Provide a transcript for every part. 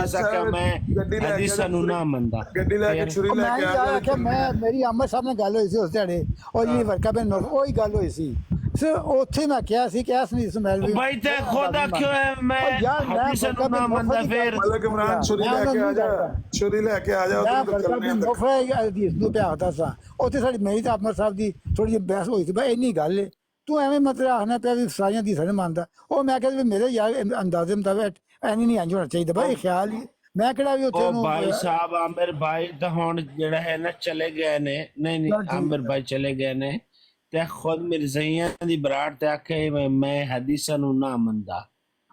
حدیث آکھیا میں حدیثاں نو نہ مندا ਗੱਡੀ ਲੈ ਕੇ ਛੁਰੀ ਲੈ ਮੈਂ ਕੇ ਆ ਯਾਰ ਆਖਿਆ ਮੇਰੀ ਅਮਰ ਸਾਹਿਬ ਨਾਲ ਗੱਲ ਹੋਈ ਸੀ ਉਸ ਦਿਹਾੜੇ ਉਹ ਜਿਹੜੀ ਵਰਕਾ ਬੈਨ ਉਹੀ ਗੱਲ ਹੋਈ ਸੀ ਸਰ ਉੱਥੇ ਮੈਂ ਕਿਹਾ ਸੀ ਕਿ ਐਸ ਨਹੀਂ ਸਮੈਲ ਵੀ بھائی تے خدا کیوں ہے میں حدیث نو نہ مندا پھر ਮਲਕ ਇਮਰਾਨ ਛੁਰੀ ਲੈ ਕੇ ਆ ਜਾ ਛੁਰੀ ਲੈ ਕੇ ਆ ਜਾ ਮੈਂ ਉਧਰ ਵਰਕਾ ਚੱਲਨੇ ਬੈਨ ਆ ਨੋਫਾ ਹਦੀਸ ਨੂੰ ਪਿਆਤਾ ਸਾਂ ਉੱਥੇ ਸਾਡੀ ਮੇਰੀ ਤਾਂ ਅਮਰ ਸਾਹਿਬ ਦੀ ਥੋੜੀ ਜਿਹੀ ਬਹਿਸ ਹੋਈ ਸੀ ਬਈ ਇੰਨੀ ਗੱਲ ਏ ਤੂੰ ਐਵੇਂ ਮਤਲਬ ਆਖਣਾ ਪਿਆ ਵੀ ਸਾਰੀਆਂ ਦੀ ਨਹੀਂ ਮੰਨਦਾ ਉਹ ਮੈਂ ਕਿਹਾ ਵੀ ਮੇਰੇ ਯਾਰ ਅੰਦਾਜ਼ੇ ਮੁਤਾਬਕ ਐਨੀ ਨਹੀਂ ਇੰਜ ਹੋਣਾ ਚਾਹੀਦਾ ਬਈ ਖਿਆਲ ਹੀ ਮੈਂ ਕਿਹੜਾ ਵੀ ਉੱਥੇ او ਨੂੰ بھائی صاحب عامر بھائی تو ہون جڑا ہے نا چلے گئے نے نہیں عامر بھائی چلے گئے نے تے خود مرزائیاں دی برات تے آکھے میں حدیثاں نو نہ مندا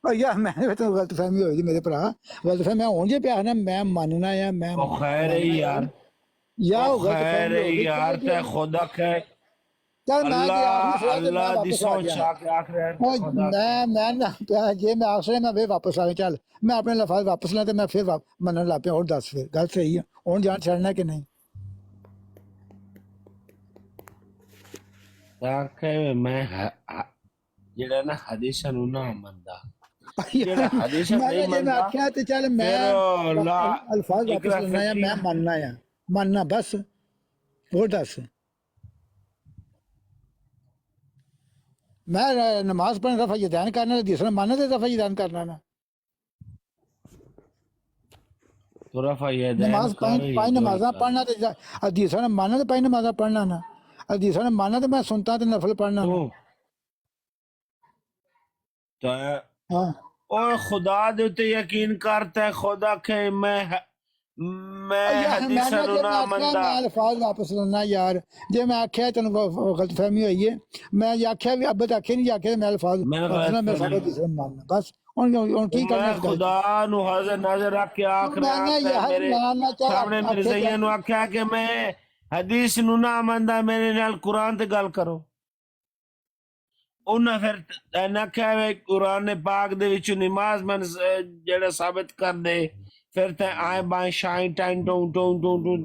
ਯਾਰ ਮੈਂ ਤਾਂ ਗਲਤ ਫਹਿਮੀ ਹੋਈ ਜੀ ਮੇਰੇ ਭਰਾ ਗਲਤ ਫਹਿਮੀ ਮੈਂ ਉਂਝ ਪਿਆ ਨਾ ਮੈਂ ਮੰਨਣਾ ਆ ਮੈਂ او خیر ہے یار ਯਾ او خیر ہے یار تے خدا کہ اللہ دی سوچ آ کے آخ رہے ਮੈਂ ਨਾ ਪਿਆ ਜੇ ਮੈਂ ਆਖਰੇ ਮੈਂ ਵੇ ਵਾਪਸ ਆ ਚੱਲ ਮੈਂ ਆਪਣੇ ਲਫ਼ਜ਼ ਵਾਪਸ ਲਾਂ ਤੇ ਮੈਂ ਫਿਰ ਮੰਨਣ ਲੱਗ ਪਿਆ ਹੋਰ ਦੱਸ ਫਿਰ ਗੱਲ ਸਹੀ ਆ ਹੁਣ ਜਾਣ ਛੱਡਣਾ ਕਿ ਨਹੀਂ آکھے میں جڑا نا حدیثاں نو نہ مندا جڑا حدیثاں نہیں میں مندا آخیا ਤੇ ਚੱਲ ਮੈਂ الفاظ واپس لینا ਆ ਮੈਂ ਮੰਨਣਾ ਆ ਮੰਨਣਾ ਬਸ ਹੋਰ ਦੱਸ میں نماز پڑھنے دفعہ یدین کرنا دوسرا ماننا تو دفعہ یدین کرنا نا تو رفع یدین نماز پانچ نمازاں پڑھنا تو حدیثاں نے ماننا تو پانچ نمازاں پڑھنا نا حدیثاں نے ماننا تو میں سنتا تو نفل پڑھنا نا تو ہاں اور خدا دے تے یقین کرتا ہے خدا کہ میں حدیثاں نو نہ مندا میں الفاظ واپس لینا یار جے میں آکھیا تینوں غلط فہمی ہوئی ہے میں آکھیا بھی ابت آکھے نہیں آکھے میں الفاظ میں سارے دوسرے ماننا بس ہن کی کرنا خدا نو حاضر ناظر رکھ کے آکھ رہا میرے سامنے مرزائیاں نو آکھیا کہ میں حدیث نو نہ مندا میرے نال قرآن تے گل کرو انہاں پھر آکھیا قرآن پاک دے وچوں نماز من جڑا ثابت کر دے پھر تے آئیں بائیں شائیں ٹائیں ٹوں ٹوں ٹوں ٹوں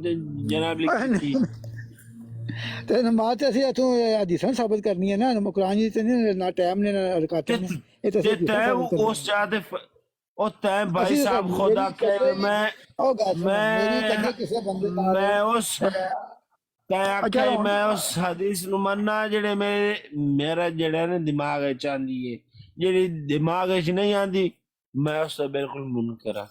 جناب لکھی تھی تے نماز تے اسی اتوں حدیثاں ثابت کرنی ہے نا قرآن تے نہ ٹائم نے نہ رکعتیں نے اے تے اس جاتے او تے بھائی صاحب خدا کہ میں اس میں اس حدیث نو مننا جڑے میرا جڑا نا دماغ چاندی ہے جڑی دماغ وچ نہیں آندی میں اس سے بالکل منکر ہاں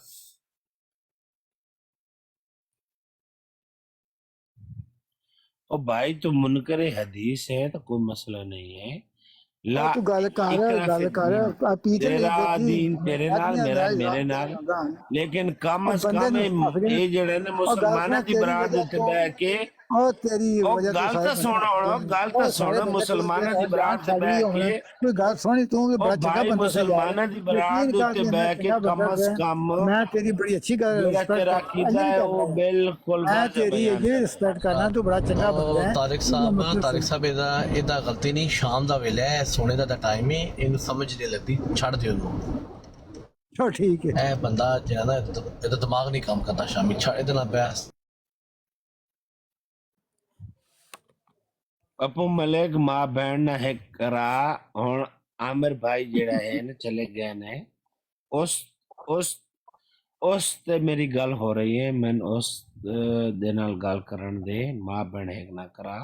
او بھائی تو منکر حدیث ہے تو کوئی مسئلہ نہیں ہے لا تیرا دین تیرے نال میرا میرے نال لیکن کم از کم یہ جڑے نا مسلمانہ دی برات تے بیٹھ کے او تیری وجہ گل تے سن مسلمانہ دی برات تے بیٹھ کے کوئی گل سونی تو بڑا چنگا بندہ مسلمانہ دی برات تے بیٹھ کے کم از کم میں تیری بڑی اچھی گل تیرا عقیدہ ہے وہ بالکل میں تیری یہ رسپیکٹ کرنا تو بڑا چنگا بندہ ہے طارق صاحب ਇਹਦਾ ਗਲਤੀ ਨਹੀਂ ਸ਼ਾਮ ਦਾ ਵੇਲਾ ਹੈ ਸੋਨੇ ਦਾ ਟਾਈਮ ਹੈ ਇਹਨੂੰ ਸਮਝ ਨਹੀਂ ਲੱਗਦੀ ਛੱਡ ਦਿਓ ਇਹਨੂੰ ਚਲੋ ਠੀਕ ਹੈ ਇਹ ਬੰਦਾ ਜਿਹੜਾ ਨਾ ਇਹਦਾ ਦਿਮਾਗ ਨਹੀਂ ਕੰਮ ਕਰਦਾ ਸ਼ਾਮੀ ਛੱਡ ਇਹਦੇ ਨਾਲ ਬਹਿਸ اپو ملک ماں بہن نہ ہے کرا ہن عامر بھائی جڑا ہے نا چلے گئے نے اس تے میری گل ہو رہی ہے میں اس دے نال گل کرن دے ماں بہن ہے نہ کرا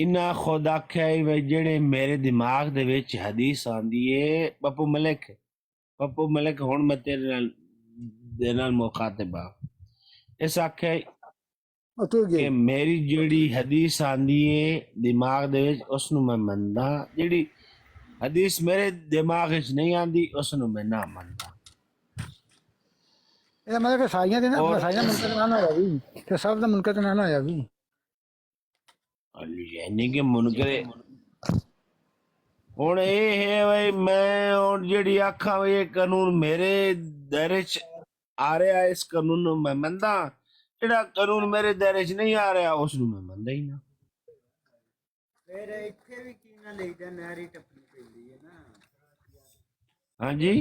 انہا خود آکھیا وے جڑے میرے دماغ دے وچ حدیث آندی ہے پپو ملک ہن میں تیرے نال مخاطب ہاں اس آکھیا کہ میری جڑی حدیث آندی ہے دماغ دے وچ اس نو میں مندا جڑی حدیث میرے دماغ وچ نہیں آندی اس نو میں نہ مندا ਇਹ ਮਤਲਬ ਕਿ ਸਾਈਆਂ ਦੇ ਨਾ ਸਾਈਆਂ ਮੁਨਕਰ ਨਾ ਹੋਇਆ ਵੀ ਤੇ ਸਭ ਦਾ ਮੁਨਕਰ ਨਾ ਹੋਇਆ ਵੀ یعنی کہ منکر ہن اے ہے بھائی میں ہن جڑی آکھاں یہ قانون میرے دائرے چ آ رہا ہے اس قانون نو میں مندا جڑا قانون میرے دائرے چ نہیں آ رہا اس نو میں مندا ہی نہ پھر ایتھے بھی کی نہ لਈدا نہری ٹپی پیندی ہے نا ہاں جی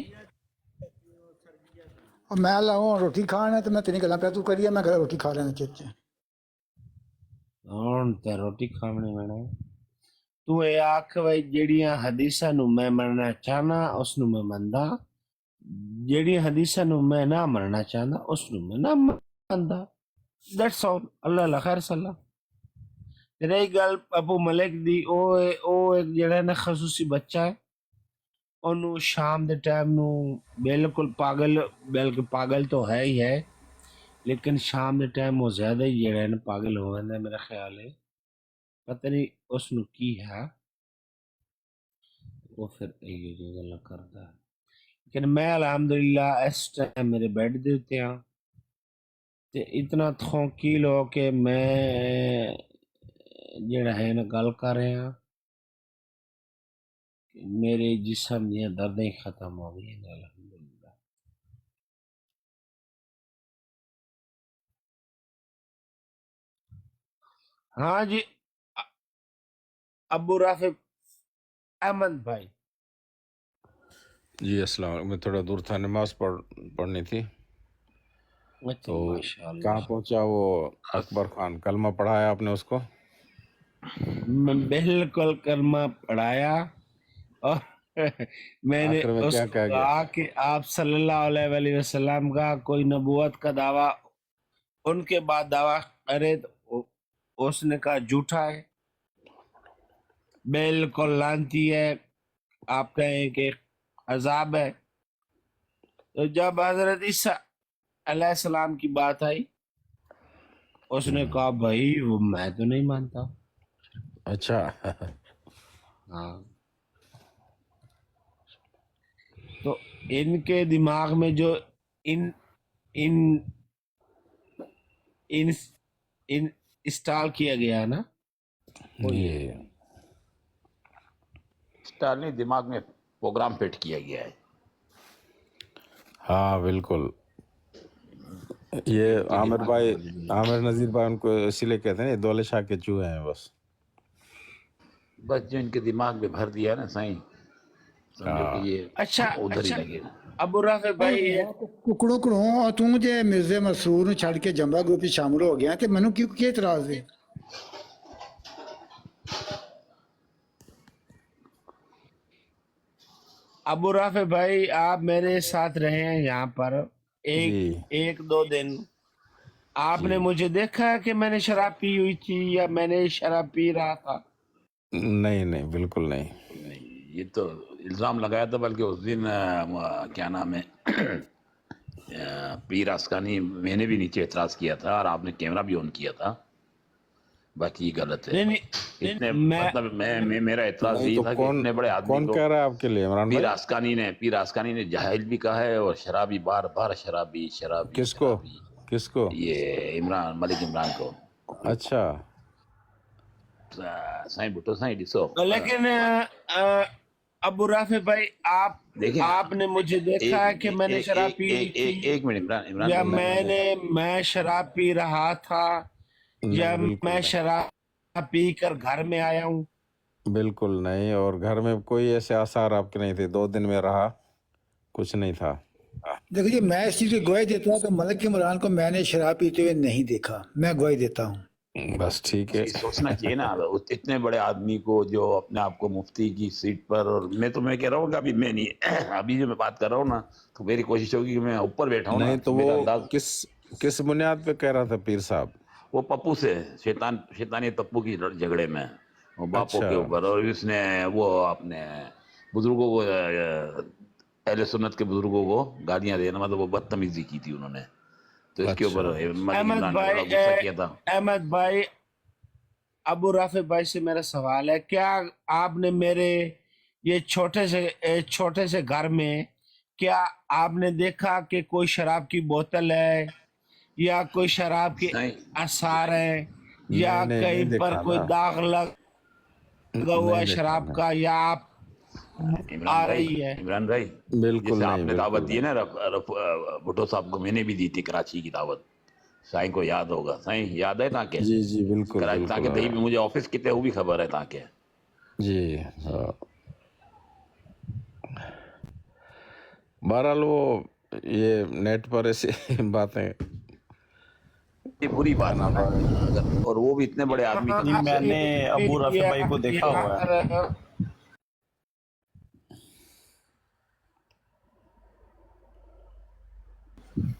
میں لاؤں روٹی کھانا تو میں تیری گلاں پہ تو کریے میں روٹی کھا لینا چچے ہن تے روٹی کھاونی وینا تو اے آکھ وے جڑیاں حدیثاں نو میں مننا چاہنا اس نو میں مندا جیڑی حدیثاں نو میں نہ مننا چاہتا اس نو میں نہ مندا. That's all. اللہ اللہ خیر صلاح. رہی گل ابو ملک دی، او ایک جڑا نا خصوصی بچہ ہے. انہوں شام دے ٹائم نو بالکل پاگل، بلکہ پاگل تو ہے ہی ہے، لیکن شام دے ٹائم وہ زیادہ ہی جڑا ہے نا پاگل ہو جاتا ہے میرا خیال ہے. پتہ نہیں اس نو کی ہے، وہ پھر یہ جو گلا کرتا ہے. لیکن میں الحمدللہ اس ٹائم میرے بیڈ دے اتے ہاں تے اتنا تھونکیل ہو کہ میں جڑا ہے نا گل کر رہے ہیں، میرے جسم دیا دردیں ختم ہو گئی ہیں الحمدللہ. ہاں جی ابو رافع احمد بھائی. جی السلام علیکم. میں تھوڑا دور تھا، نماز پڑھنی تھی. اچھا تو ماشاء اللہ. کہاں پہنچا وہ اکبر خان؟ کلمہ پڑھایا آپ نے اس کو؟ میں بالکل کلمہ پڑھایا اور میں نے آخر میں اس کیا کو کہا گیا؟ کہا کہ آپ صلی اللہ علیہ وآلہ وسلم کا کوئی نبوت کا دعویٰ ان کے بعد دعویٰ کرے تو اس نے کہا جھوٹا ہے، بالکل لانتی ہے، آپ کہیں کہ عذاب ہے. تو جب حضرت عیسیٰ علیہ السلام کی بات آئی اس نے کہا بھائی وہ میں تو نہیں مانتا. اچھا. ہاں تو ان کے دماغ میں جو ان ان ان ان اسٹال کیا گیا نا وہ یہ یہ اسٹالنی دماغ میں پروگرام فٹ کیا گیا ہے. ہاں بالکل. یہ عامر بھائی، عامر نذیر بھائی ان کو اسی لیے کہتے ہیں یہ دولت شاہ کے چوہے ہیں بس. بس جو ان کے دماغ میں بھر دیا نا سائیں، سمجھو کہ یہ اچھا ادھر ہی اچھا لگے گا. ابو رافع بھائی ککڑوں کڑوں توں جے مرزا مسرور نو چھڑ کے جمبا گروپ وچ شامل ہو گیا تے مینوں کی اعتراض ہے؟ ابو رافع بھائی آپ میرے ساتھ رہے ہیں یہاں پر جی ایک دو دن. آپ نے مجھے دیکھا ہے کہ میں نے شراب پی ہوئی تھی یا میں نے شراب پی رہا تھا؟ نہیں نہیں بالکل نہیں. نہیں یہ تو الزام لگایا تھا، بلکہ اس دن کیا نام ہے پیر آسکانی میں نے بھی نیچے اعتراض کیا تھا اور آپ نے کیمرہ بھی آن کیا تھا. باقی یہ غلط ہے. نہیں اتنے میں مطلب میں میرا اعتراض نہیں یہی تو تھا کہ اتنے بڑے آدمی کون کو کہہ رہا ہے آپ کے لیے عمران پیر بھائی؟ آسکانی نے جاہل بھی کہا ہے اور شرابی، بار بار شرابی شرابی کس کو؟ شرابی. کس کو؟ یہ عمران ملک عمران کو. اچھا. سائیں بھٹو سائیں ڈسو. لیکن ابو رافع بھائی دیکھیں آپ نے مجھے دیکھا ہے کہ میں نے شراب پی ہوئی تھی ایک منٹ عمران یا بھائی، میں شراب پی رہا تھا یا نہیں بالکل میں نہیں، شراب پی کر گھر میں آیا ہوں؟ بالکل نہیں. اور گھر میں کوئی ایسے آثار آپ کے نہیں تھے. 2 دن میں رہا، کچھ نہیں تھا. دیکھیے میں اس چیز کی گواہی دیتا ہوں کہ ملک عمران کو میں نے شراب پیتے ہوئے نہیں دیکھا. میں گواہی دیتا ہوں. بس ٹھیک ہے. یہ سوچنا چاہیے نا اتنے بڑے آدمی کو جو اپنے آپ کو مفتی کی سیٹ پر، اور میں کہہ رہا ہوں کہ ابھی میں نہیں، ابھی جو میں بات کر رہا ہوں نا تو میری کوشش ہوگی کہ میں اوپر بیٹھا ہوں نا نہیں تو میرا وہ انداز. کس بنیاد پہ کہہ رہا تھا پیر صاحب؟ وہ پپو سے شیطانی پپو کی جھگڑے میں وہ باپوں اچھا کے اوپر، اور اس نے وہ اپنے بزرگوں کو، اہل سنت کے بزرگوں کو گالیاں دینا، مطلب وہ بدتمیزی کی تھی انہوں نے. تو اس کے اوپر اچھا ملک احمد عمران نے بڑا غصہ کیا تھا. بھائی ابو رافع بھائی سے میرا سوال ہے، کیا آپ نے میرے یہ چھوٹے سے گھر میں کیا آپ نے دیکھا کہ کوئی شراب کی بوتل ہے یا کوئی شراب کے نہیں آثار ہیں یا نہیں نہیں کہیں پر دیکھا کوئی نا، داغ لگا ہوا نہیں ہے دیکھا شراب نا. کا یا آپ آ رہی ہے؟ عمران بھائی بالکل جیسے آپ نہیں، نے بالکل دعوت دی ہے نہیں. نا بھٹو صاحب کو، میں نے بھی دی تھی کراچی کی دعوت. سائیں کو یاد ہوگا، سائیں یاد ہے تاکہ جی جی بالکل کراچی بالکل. تاکہ دہی بھی مجھے آفس کتنے وہ بھی خبر ہے تاکہ. جی بہرحال وہ یہ نیٹ پر ایسی باتیں یہ بری کیا بات ہے نام نا ہے. اگر، اور وہ بھی اتنے بڑے آدمی کی طرف میں سے. نے ابو رافع بھائی کو دیکھا ہوا ہے.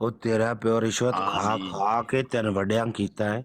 ਉਹ ਤੇਰਾ ਪਿਓ ਰਿਸ਼ਵਤ ਖਾ ਕੇ ਤੈਨੂੰ ਵੱਡਿਆਂ ਕੀਤਾ ਹੈ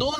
2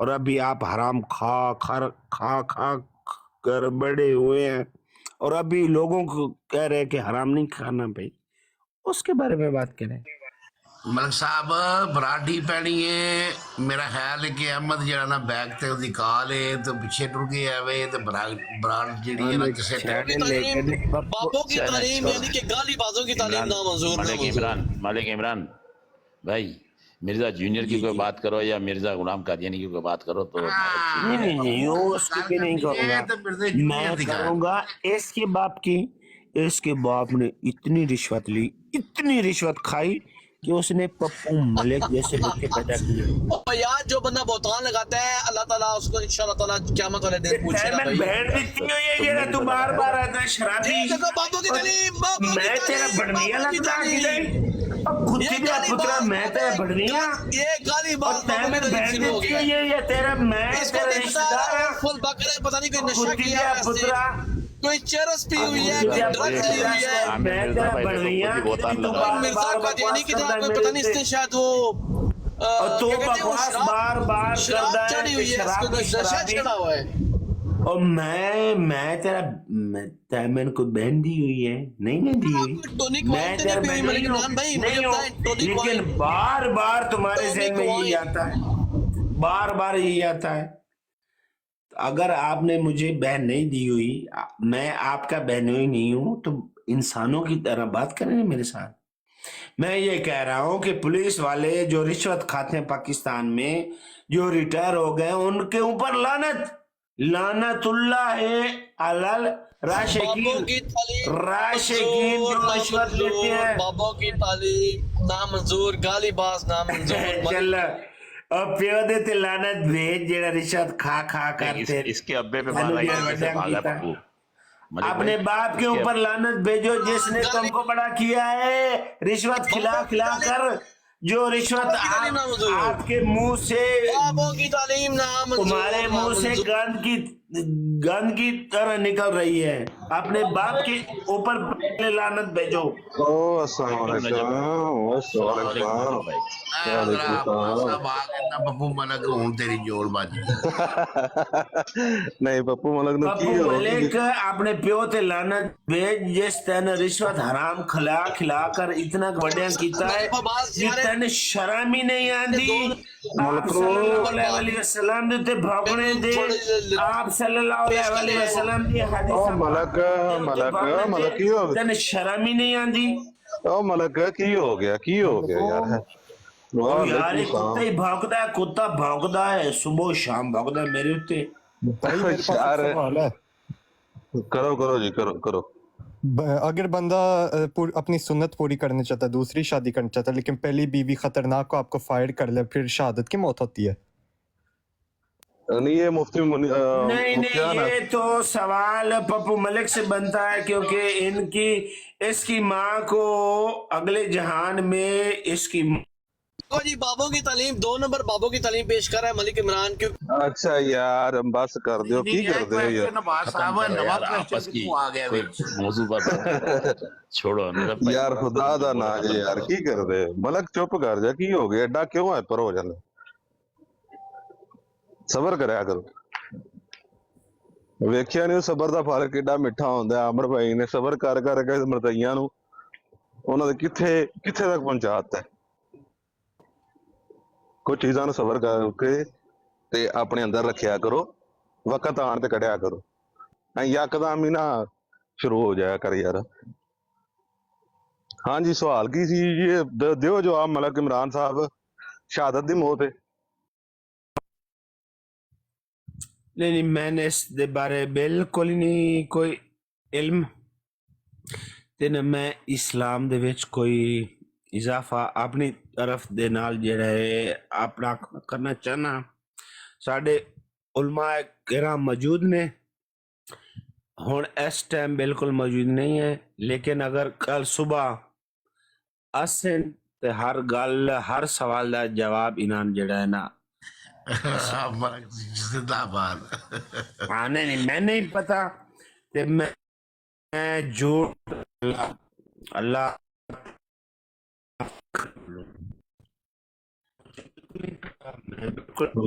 اور ابھی آپ حرام کھا کر بڑے ہوئے ہیں اور ابھی لوگوں کو کہہ رہے کہ حرام نہیں کھانا بھائی، اس کے بارے میں بات کریں. ملک صاحب براڈی پینی ہے، میرا خیال ہے کہ احمد جڑا نا بیگ تے دی کال ہے تو پیچھے ٹر گیا ہے تو براڈ جڑی ہے نا کسے بابوں کی تعلیم یعنی کہ گالی بازوں کی تعلیم نامنظور. ملک عمران بھائی، مرزا جونیئر کی کوئی بات کرو یا مرزا غلام قادیانی کی کوئی بات کرو تو نہیں اس کی بھی نہیں کروں گا. میں کروں گا اس کے باپ کی. اس کے باپ نے اتنی رشوت لی، اتنی رشوت کھائی کہ اس نے پپو ملک جیسے بچے پیدا کیے. اور یار جو بندہ بہتان لگاتا ہے اللہ تعالیٰ اس کو انشاءاللہ تعالیٰ قیامت والے دن پوچھے گا. بہن دیتی ہو یہ جیڑا تو بار بار آتا ہے شرابی. بابوں کی تعلیم، بابوں میں تیرا بڑھنیا لگتا کہ اب کتی دیا پترا میں تیرا بڑھنیا. یہ گالی باز بہن دیتی ہو یہ تیرا میں تیرا رشتہ دار فل بکرے پتہ نہیں کوئی نشہ کتی کیا دیا ہے، پترا کوئی چرس پی ہوئی ہے، کوئی ڈرگ لی ہوئی ہے. میں تیرا بڑھنیا مرزا قادیانی کی طرح کوئی پتہ نہیں اس نے شاید وہ تو بکواس بار بار شراب کرتا ہے چڑھی کہ ہوئی ہے، اس کو شرابی نشہ شرابی. چڑھا ہوا ہے. اور میں تیرا میں نے کوئی بہن دی ہوئی ہے نہیں میں دی ہوئی. ٹونی میں کوائن تیرا نہیں پی ہوئی بہن ملک نہیں عمران بھائی، ہوں مجھے نہیں بتائیں ہوں ٹونی کوائن. لیکن بار بار تمہارے ذہن میں یہی آتا ہے، بار بار یہی آتا ہے. اگر آپ نے مجھے بہن نہیں دی ہوئی، میں آپ کا بہنوئی نہیں ہوں، تو انسانوں کی طرح بات کریں میرے ساتھ. میں یہ کہہ رہا ہوں کہ پولیس والے جو رشوت کھاتے ہیں پاکستان میں، جو ریٹائر ہو گئے ان کے اوپر لعنت اللہ ہے علل بابوں کی راشقین جو تعلیم رشوت لیتے نامنظور، ہیں. بابوں کی تعلیم نامنظور، گالی باز نامنظور. چل اور پیو دے تے لعنت بھیج جیڑا رشوت کھا کرتے. اس کے ابے پہ مارا یہ کیسے بھاگا پپو؟ اپنے باپ کے اوپر لعنت بھیجو جس نے تم کو بڑا کیا ہے رشوت کھلا کر. جو رشوت آپ کے منہ سے، بابوں کی تعلیم نامنظور. تمہارے منہ سے گند کی طرح نکل رہی ہے. اپنے باپ کے اوپر پہلے لعنت بھیجو. السلام علیکم. السلام صاحب آ گئے نا پپو ملک ہوں تیری جوڑ بج گئی. نہیں پپو ملک پپو ملک اپنے پیو تے لعنت بھیج جس تین رشوت حرام کھلا کر اتنا وڈیاں کیتا ہے جس تین شرم ہی نہیں آندی. آپ صلی اللہ علیہ وسلم دے تے بھاگنے دے، آپ صلی اللہ علیہ وسلم دی حدیث ملک کی ہو گیا؟ تین شرم ہی نہیں آندی. او ملک کی ہو گیا یار؟ یار ایک کتا ہی بھاگدا ہے، کتا بھاگدا ہے صبح و شام بھاگدا ہے میرے اوتے. یار کرو جی کرو. اگر بندہ اپنی سنت پوری کرنا چاہتا ہے، دوسری شادی کرنا چاہتا ہے، لیکن پہلی بیوی خطرناک کو آپ کو فائر کر لے، پھر شہادت کی موت ہوتی ہے؟ نہیں یہ مفتی نہیں یہ تو سوال پپو ملک سے بنتا ہے کیونکہ اس کی ماں کو اگلے جہان میں اس کی جی بابوں کی تعلیم 2 نمبر بابوں کی تعلیم پیش کر رہا ہے ملک عمران. اچھا یار بس کر دیو کی کر دے ہو یار آپس کی کوئی موضوع پر چھوڑو یار خدا دا نا جے یار کی کر دے. ملک چپ کر جا، کی ہو گیا ایڈا کیوں ہے پر ہو جانا؟ صبر کریا کرو. ویکھیا نہیں صبر دا پھل کیڈا میٹھا ہوندا ہے. عامر بھائی نے صبر کر کے مرتئیاں نو انہاں دے کتھے تک پہنچاتا ہے. کچھ چیزاں نو صبر کر کے تے اپنے اندر رکھیا کرو، وقت آن تے کڈیا کرو. یکدم ہی نہ شروع ہو جایا کر یار. ہاں جی سوال کی سی یہ دیو جواب ملک عمران صاحب. شہادت دی موت ہے؟ نہیں میں نے اس دے بارے بالکل ہی نہیں کوئی علم تے نہ میں اسلام دے وچ کوئی اضافہ اپنی طرف دے نال جڑا ہے اپنا کرنا چاہنا. ساڈے علماء کرام موجود نے ہن اس ٹائم بالکل موجود نہیں ہے، لیکن اگر کل صبح اسن تے ہر گل ہر سوال دا جواب انہاں جڑا ہے نا زندہ باد. نہیں میں نہیں پتا کہ میں جھوٹ اللہ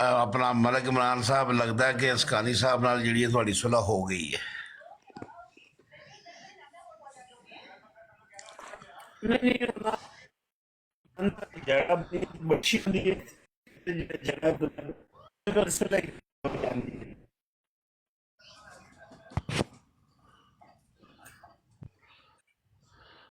ਆਪਣਾ ਮਲਕ ਇਮਰਾਨ ਸਾਹਿਬ ਲੱਗਦਾ ਕਿ ਅਸਕਾਨੀ ਸਾਹਿਬ ਨਾਲ ਜਿਹੜੀ ਤੁਹਾਡੀ ਸੁਲਹ ਹੋ ਗਈ ਹੈ। ਜਗ੍ਹਾ ਬਖਸ਼ੀ ਹੁੰਦੀ ਹੈ, ਜਗ੍ਹਾ